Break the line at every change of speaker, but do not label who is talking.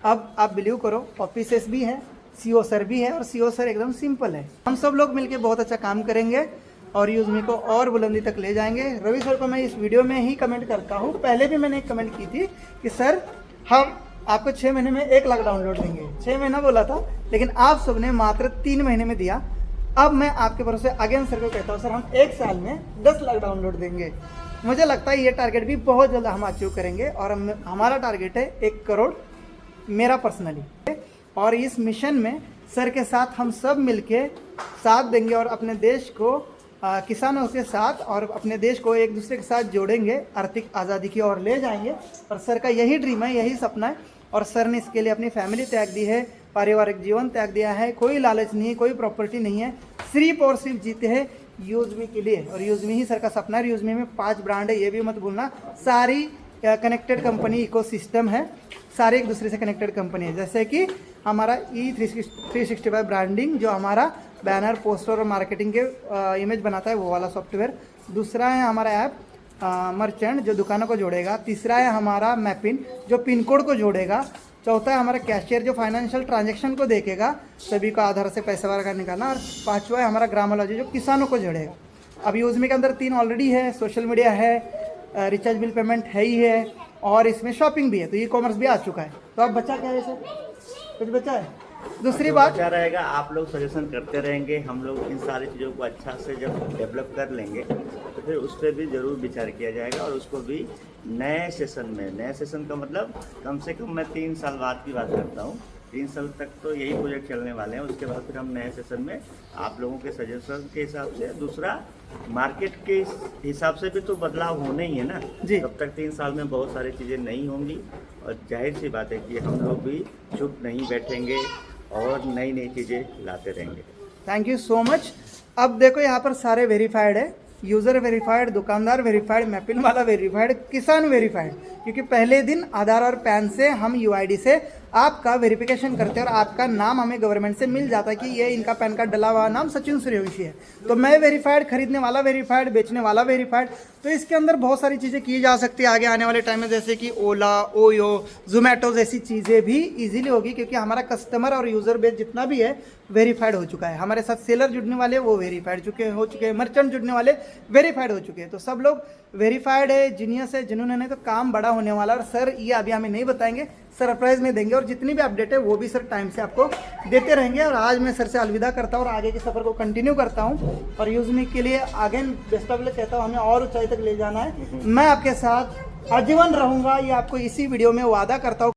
अब आप बिलीव करो, ऑफिसेस भी है, सीओ सर भी है, और सीओ सर एकदम सिंपल है। हम सब लोग मिलके बहुत अच्छा काम करेंगे और यूज़मी को और बुलंदी तक ले जाएंगे। रवि सर को मैं इस वीडियो में ही कमेंट करता हूँ, पहले भी मैंने एक कमेंट की थी कि सर हम आपको 6 महीने में 1 लाख डाउनलोड देंगे। 6 महीना बोला था, लेकिन आप सब ने मात्र 3 महीने में दिया। अब मैं आपके भरोसे अगेन सर को कहता हूँ, सर हम 1 साल में 10 लाख डाउनलोड देंगे। मुझे लगता है ये टारगेट भी बहुत जल्द हम अचीव करेंगे, और हमारा टारगेट है 1 करोड़ मेरा पर्सनली। और इस मिशन में सर के साथ हम सब मिलके साथ देंगे और अपने देश को किसानों के साथ और अपने देश को एक दूसरे के साथ जोड़ेंगे, आर्थिक आज़ादी की ओर ले जाएंगे। और सर का यही ड्रीम है, यही सपना है, और सर ने इसके लिए अपनी फैमिली त्याग दी है, पारिवारिक जीवन त्याग दिया है। कोई लालच नहीं है, कोई प्रॉपर्टी नहीं है, सिर्फ और सिर्फ जीते हैं यूज़मी के लिए। और यूज़मी ही सर का सपना है। यूज़मी में 5 ब्रांड है, ये भी मत भूलना। सारी कनेक्टेड कंपनी इकोसिस्टम है, सारे एक दूसरे से कनेक्टेड कंपनी है। जैसे कि हमारा E365 ब्रांडिंग, जो हमारा बैनर, पोस्टर और मार्केटिंग के इमेज बनाता है, वो वाला सॉफ्टवेयर। दूसरा है हमारा ऐप मर्चेंट, जो दुकानों को जोड़ेगा। तीसरा है हमारा मैपिन, जो पिन कोड को जोड़ेगा। चौथा है हमारा कैशियर, जो फाइनेंशियल ट्रांजैक्शन को देखेगा, सभी को आधार से पैसा वगैरह निकालना। और 5वां है हमारा ग्रामोलॉजी, जो किसानों को जोड़ेगा। अब यूज़मी के अंदर 3 ऑलरेडी है, सोशल मीडिया है, रिचार्ज बिल पेमेंट है ही है, और इसमें शॉपिंग भी है, तो ई कॉमर्स भी आ चुका है। तो अब बचा क्या है सर? कुछ बचा है? दूसरी बात
क्या रहेगा, आप लोग सजेशन करते रहेंगे, हम लोग इन सारी चीज़ों को अच्छा से जब डेवलप कर लेंगे तो फिर उस पर भी ज़रूर विचार किया जाएगा, और उसको भी नए सेशन का मतलब कम से कम मैं 3 साल बाद की बात करता हूँ। 3 साल तक तो यही प्रोजेक्ट चलने वाले हैं। उसके बाद फिर हम नए सेशन में आप लोगों के सजेशन के हिसाब से, दूसरा मार्केट के हिसाब से भी तो बदलाव होने ही है ना जी। तब तक 3 साल में बहुत सारी चीज़ें नहीं होंगी, और जाहिर सी बात है कि हम लोग भी चुप नहीं बैठेंगे और नई नई चीज़ें लाते रहेंगे।
Thank you so much. अब देखो यहाँ पर सारे वेरीफाइड है, यूज़र वेरीफाइड, दुकानदार वेरीफाइड, मैपिन वाला वेरीफाइड, किसान वेरीफाइड। क्योंकि पहले दिन आधार और पैन से हम यूआईडी से आपका वेरिफिकेशन करते हैं, और आपका नाम हमें गवर्नमेंट से मिल जाता है कि ये इनका पैन कार्ड डला हुआ नाम सचिन सूर्यवंशी है। तो मैं वेरीफाइड, खरीदने वाला वेरीफाइड, बेचने वाला वेरीफाइड। तो इसके अंदर बहुत सारी चीज़ें की जा सकती है आगे आने वाले टाइम में, जैसे कि ओला, ओयो, जोमेटो जैसी चीज़ें भी ईजिली होगी, क्योंकि हमारा कस्टमर और यूज़र बेस जितना भी है वेरीफाइड हो चुका है। हमारे साथ सेलर जुड़ने वाले वो वेरीफाइड हो चुके हैं, मर्चेंट जुड़ने वाले वेरीफाइड हो चुके हैं। तो सब लोग वेरीफाइड है, जीनियस है, जिन्होंने नहीं तो काम बड़ा होने वाला। और सर ये अभी हमें नहीं बताएंगे, सरप्राइज में देंगे, और जितनी भी अपडेट है वो भी सर टाइम से आपको देते रहेंगे। और आज मैं सर से अलविदा करता हूँ और आगे के सफ़र को कंटिन्यू करता हूँ, और यूज़मी के लिए आगे बेस्ट ऑफ लक कहता हूँ। हमें और ऊंचाई तक ले जाना है, मैं आपके साथ आजीवन रहूँगा, ये आपको इसी वीडियो में वादा करता हूँ।